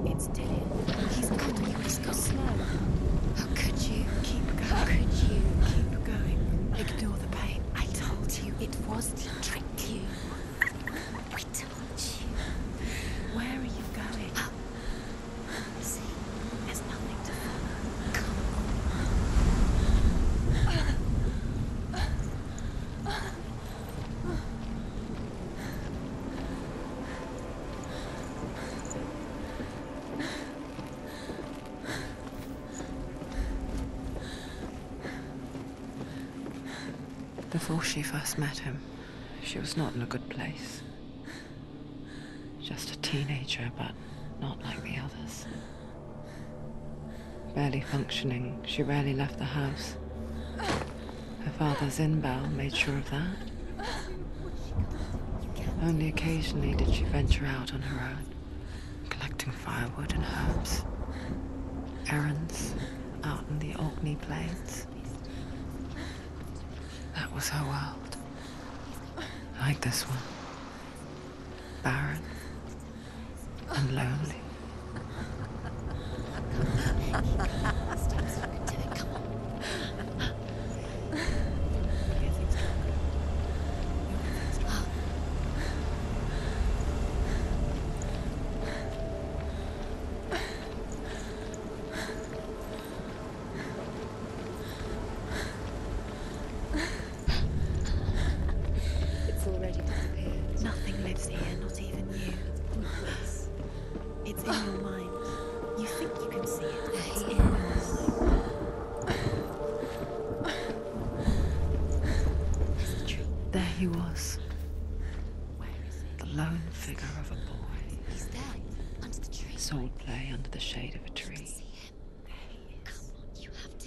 It's Dillian. He's after you. He's got slow. How could you? Keep going. How could you? Keep going. Ignore the pain. I told you it was to trick you. I told you. Where are you going? See, there's nothing to follow. Come Before she first met him, she was not in a good place. Just a teenager, but not like the others. Barely functioning, she rarely left the house. Her father's inbow made sure of that. Only occasionally did she venture out on her own, collecting firewood and herbs. Errands out in the Orkney Plains. That was her world. Like this one. Barren and lonely.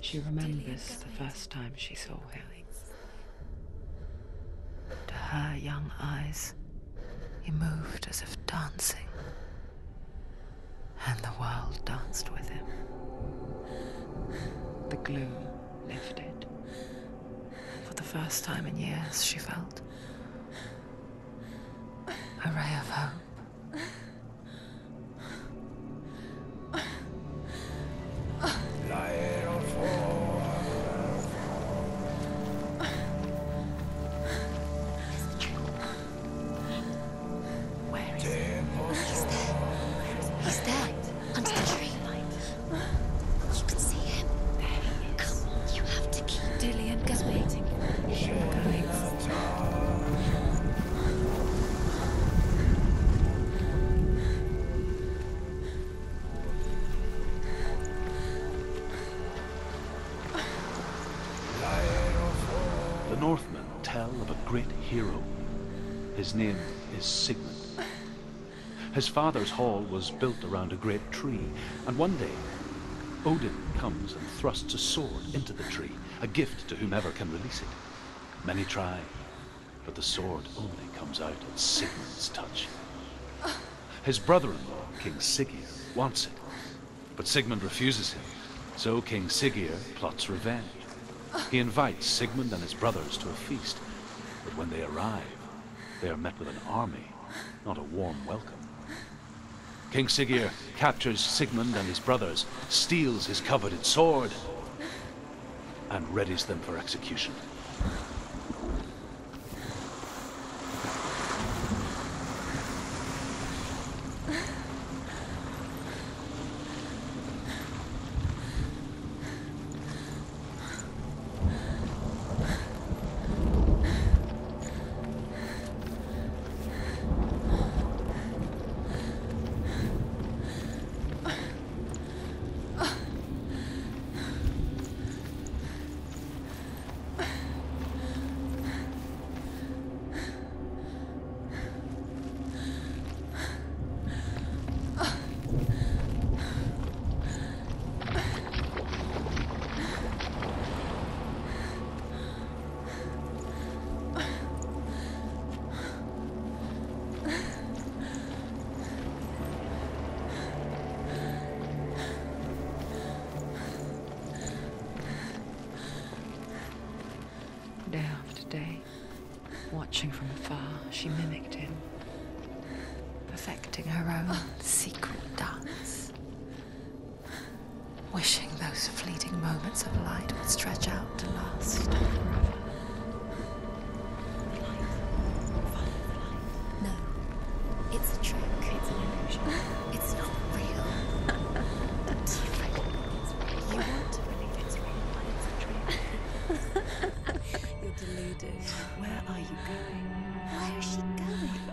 She remembers the first time she saw him. To her young eyes, he moved as if dancing, and the world danced with him. The gloom lifted. For the first time in years, she felt a ray of hope. Hero. His name is Sigmund. His father's hall was built around a great tree, and one day Odin comes and thrusts a sword into the tree, a gift to whomever can release it. Many try, but the sword only comes out at Sigmund's touch. His brother-in-law, King Siggeir, wants it, but Sigmund refuses him, so King Siggeir plots revenge. He invites Sigmund and his brothers to a feast, but when they arrive, they are met with an army, not a warm welcome. King Siggeir captures Sigmund and his brothers, steals his coveted sword, and readies them for execution. Watching from afar, she mimicked him, perfecting her own secret dance, wishing those fleeting moments of light would stretch out to last forever. No, it's a trick. It's an illusion. It's not real. You want to believe it's real, but it's a trick. You're deluded. Where are you going? Where is she going?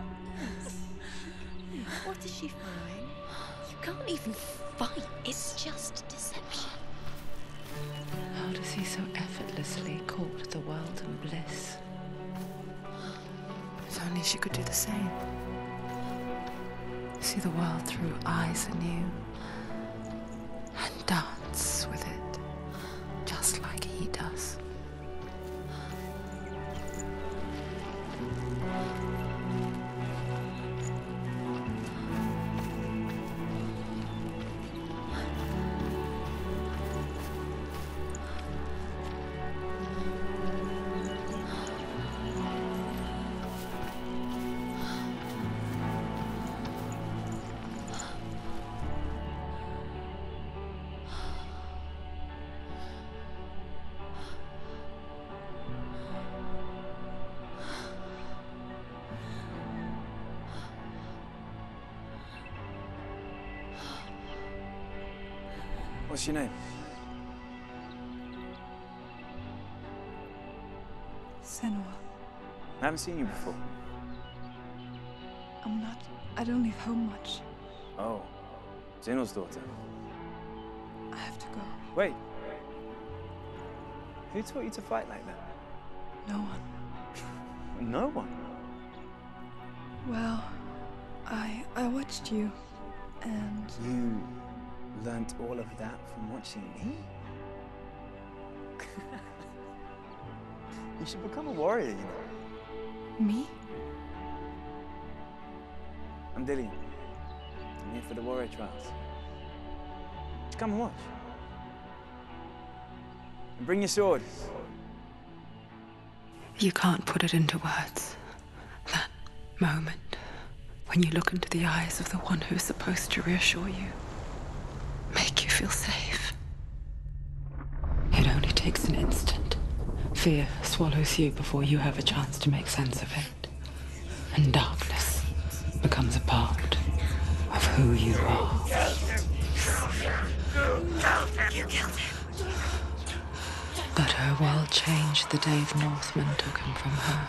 What is she following? You can't even fight. It's just deception. How does he so effortlessly court the world and bliss? If only she could do the same. See the world through eyes anew and dance with it, just like he does. What's your name? Senua. I haven't seen you before. I don't leave home much. Oh, Zenua's daughter. I have to go. Wait. Who taught you to fight like that? No one. No one? Well, I watched you, and... You learnt all of that from watching me? You should become a warrior, you know. Me? I'm Dillian. I'm here for the warrior trials. Just come and watch. And bring your sword. You can't put it into words. That moment when you look into the eyes of the one who's supposed to reassure you, make you feel safe. It only takes an instant. Fear swallows you before you have a chance to make sense of it. And darkness becomes a part of who you are. You killed him. But her world changed the day the Northmen took him from her.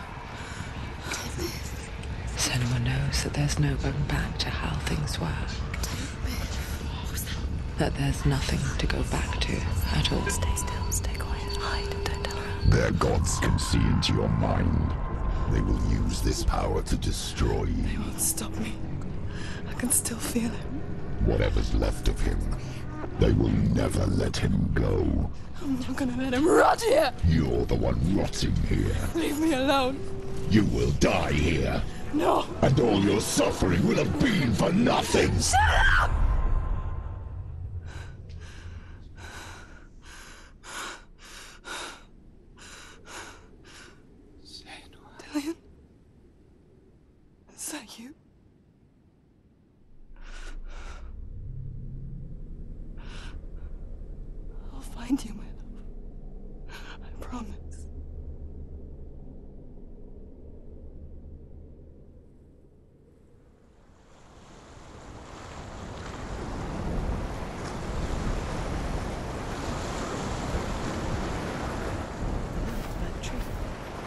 Senua knows that there's no going back to how things were. That there's nothing to go back to at all. Stay still, stay quiet, hide, don't tell her. Their gods can see into your mind. They will use this power to destroy you. They won't stop me. I can still feel him. Whatever's left of him, they will never let him go. I'm not gonna let him rot here! You're the one rotting here. Leave me alone. You will die here. No! And all your suffering will have been for nothing. Shut up! Dillian? Is that you? I'll find you, my love. I promise.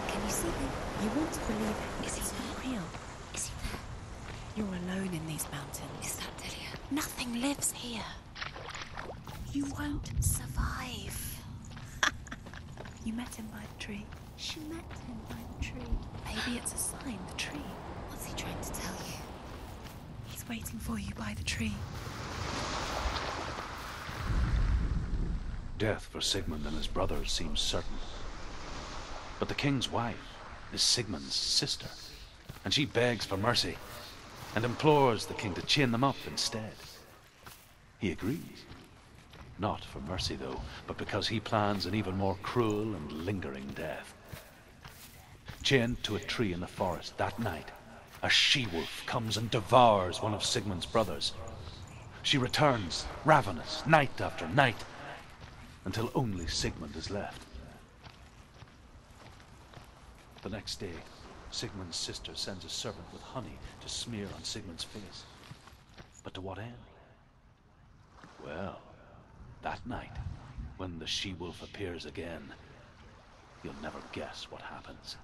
Can you see him? You want to believe it. Is he not real? Is he there? You're alone in these mountains. Is that Dillian? Nothing lives here. You won't survive. You met him by the tree. She met him by the tree. Maybe it's a sign, the tree. What's he trying to tell you? He's waiting for you by the tree. Death for Sigmund and his brothers seems certain. But the king's wife is Sigmund's sister, and she begs for mercy and implores the king to chain them up instead. He agrees. Not for mercy, though, but because he plans an even more cruel and lingering death. Chained to a tree in the forest that night, a she-wolf comes and devours one of Sigmund's brothers. She returns, ravenous, night after night, until only Sigmund is left. The next day, Sigmund's sister sends a servant with honey to smear on Sigmund's face. But to what end? Well, that night, when the she-wolf appears again, you'll never guess what happens.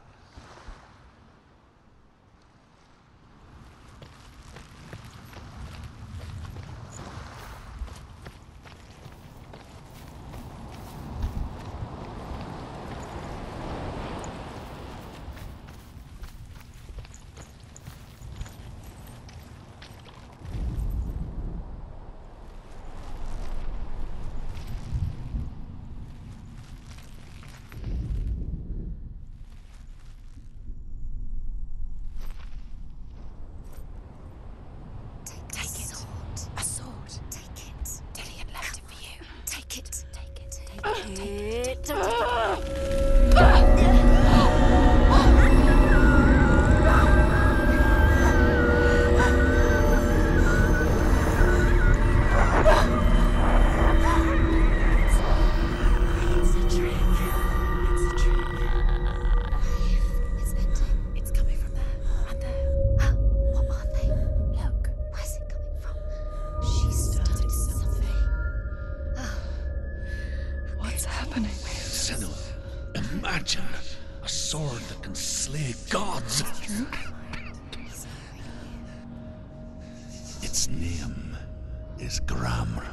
Its name is Gramr.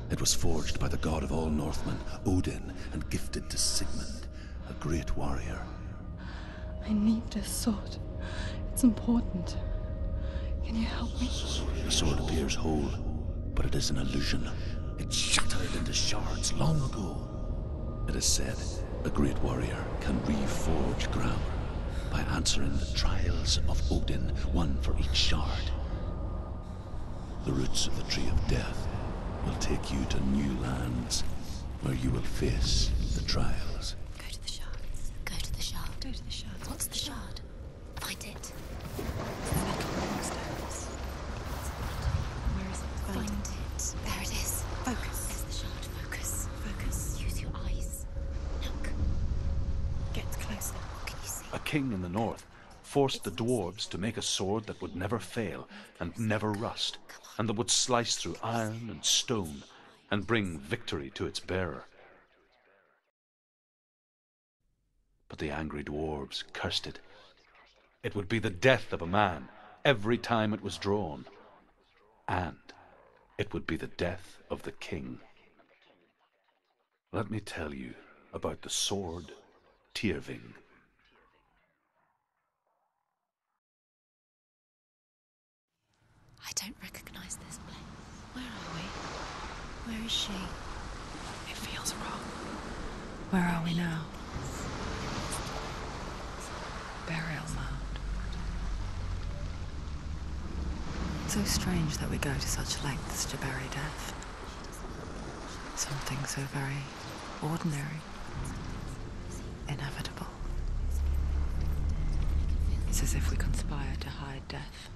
It was forged by the god of all Northmen, Odin, and gifted to Sigmund, a great warrior. I need this sword. It's important. Can you help me? The sword appears whole, but it is an illusion. It shattered into shards long ago. It is said a great warrior can reforge Gramr by answering the trials of Odin, one for each shard. The roots of the Tree of Death will take you to new lands, where you will face the trials. Go to the shard. Go to the shard. Go to the shard. What's the shard? Find it. Where is it? Find it. There it is. Focus. There's the shard. Focus. Focus. Use your eyes. Look. Get closer. What can you see? A king in the north forced the dwarves to make a sword that would never fail and never rust, and that would slice through iron and stone and bring victory to its bearer. But the angry dwarves cursed it. It would be the death of a man every time it was drawn, and it would be the death of the king. Let me tell you about the sword Tyrving. I don't recognize this place. Where are we? Where is she? It feels wrong. Where are we now? Burial mound. So strange that we go to such lengths to bury death. Something so very ordinary, inevitable. It's as if we conspire to hide death,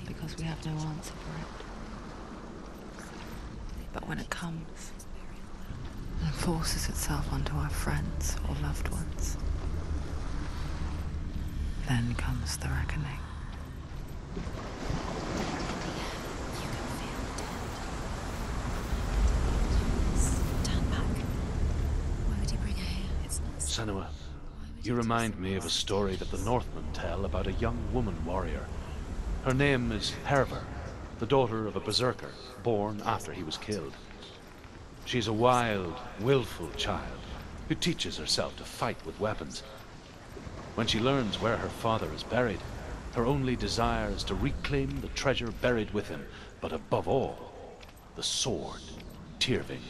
because we have no answer for it. But when it comes and forces itself onto our friends or loved ones, then comes the reckoning. Turn back. Why would he bring her here? It's not Senua, you remind me of a story that the Northmen tell about a young woman warrior. Her name is Hervor, the daughter of a berserker born after he was killed. She's a wild, willful child who teaches herself to fight with weapons. When she learns where her father is buried, her only desire is to reclaim the treasure buried with him, but above all, the sword Tyrving.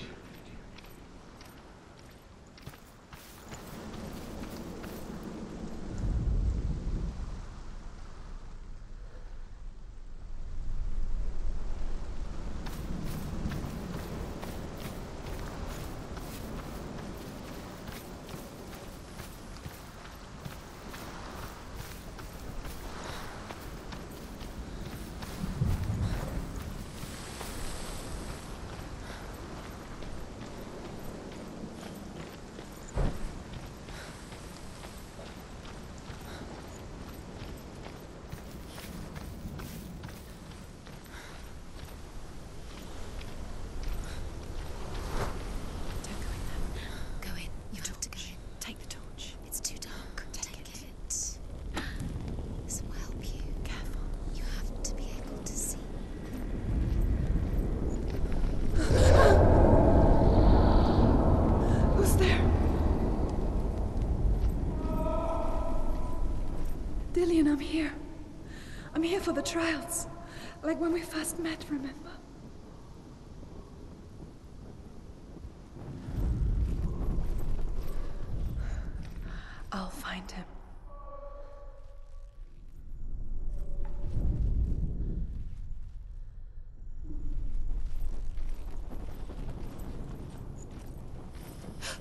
Dillian, I'm here. I'm here for the trials. Like when we first met, remember? I'll find him.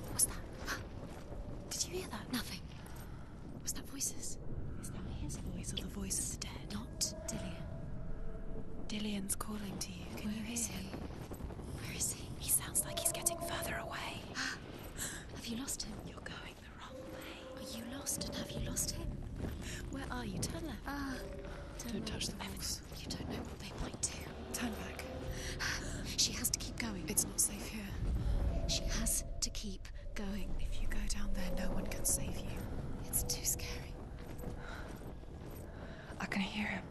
What was that? Did you hear that? Nothing. Was that voices? Is that his voice or the voice of the dead? Not Dillian. Dillian's calling to you. Can you hear him? Where is he? He sounds like he's getting further away. Have you lost him? You're going the wrong way. Are you lost, and have you lost him? Where are you? Turn left. Don't touch the walls. You don't know what they might do. Turn back. She has to keep going. It's not safe here. She has to keep going. If you go down there, no one can save you. It's too scary. I can hear him.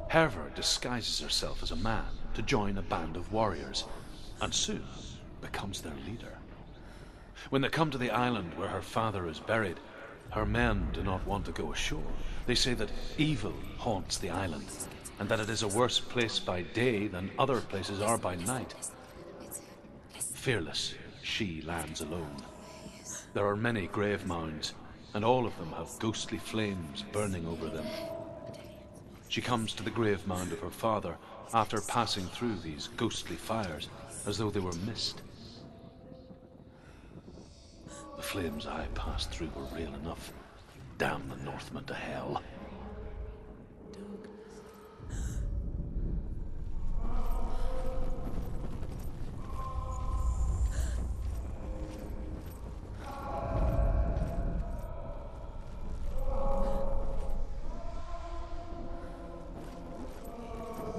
Hervor disguises herself as a man to join a band of warriors, and soon becomes their leader. When they come to the island where her father is buried, her men do not want to go ashore. They say that evil haunts the island, and that it is a worse place by day than other places are by night. Fearless, she lands alone. There are many grave mounds, and all of them have ghostly flames burning over them. She comes to the grave mound of her father after passing through these ghostly fires as though they were mist. The flames I passed through were real enough. Damn the Northmen to hell.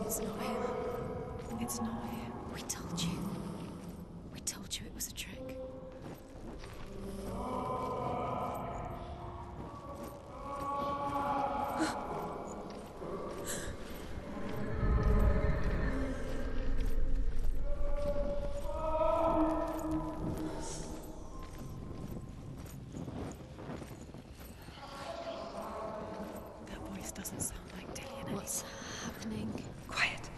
It's not him. It's not him. We told you. We told you it was a trick. That voice doesn't sound like Dillian. What's happening? Quiet.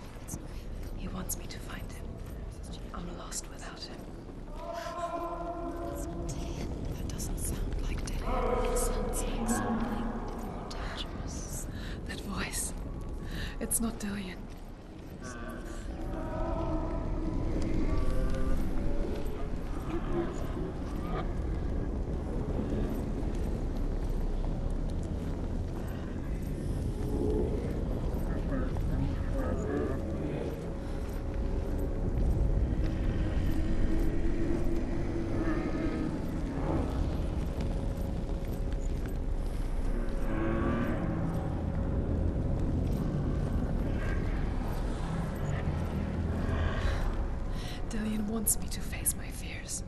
He wants me to find him. I'm lost without him. It's not Dillian. That doesn't sound like Dillian. It sounds like something more dangerous. That voice. It's not Dillian. Dillian wants me to face my fears.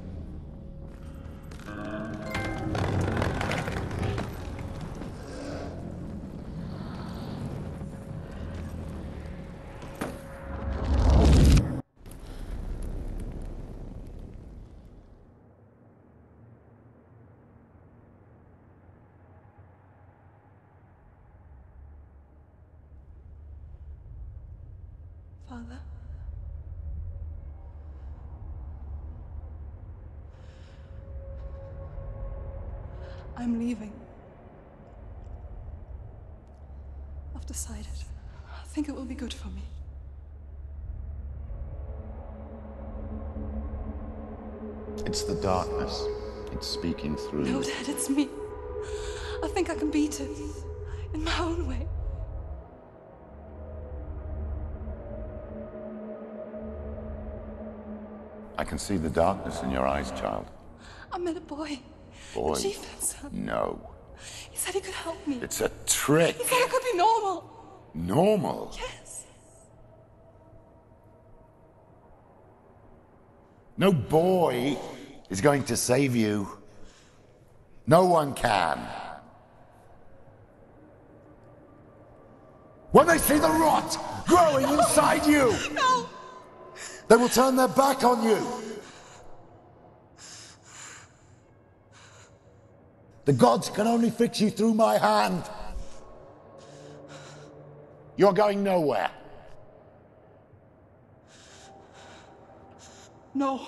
Father? I'm leaving. I've decided. I think it will be good for me. It's the darkness. It's speaking through. No, Dad, it's me. I think I can beat it. In my own way. I can see the darkness in your eyes, child. I met a boy. Boy. The chieftain's son. No. He said he could help me. It's a trick. He said I could be normal. Normal? Yes. No boy is going to save you. No one can. When they see the rot growing inside you, No! they will turn their back on you. The gods can only fix you through my hand. You're going nowhere. No.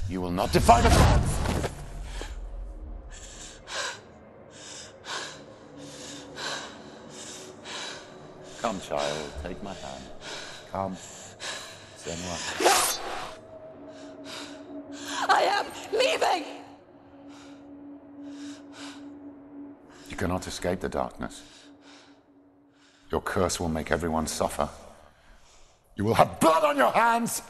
You will not defy the gods. Come, child, take my hand. Come, Senua. I am leaving! You cannot escape the darkness. Your curse will make everyone suffer. You will have blood on your hands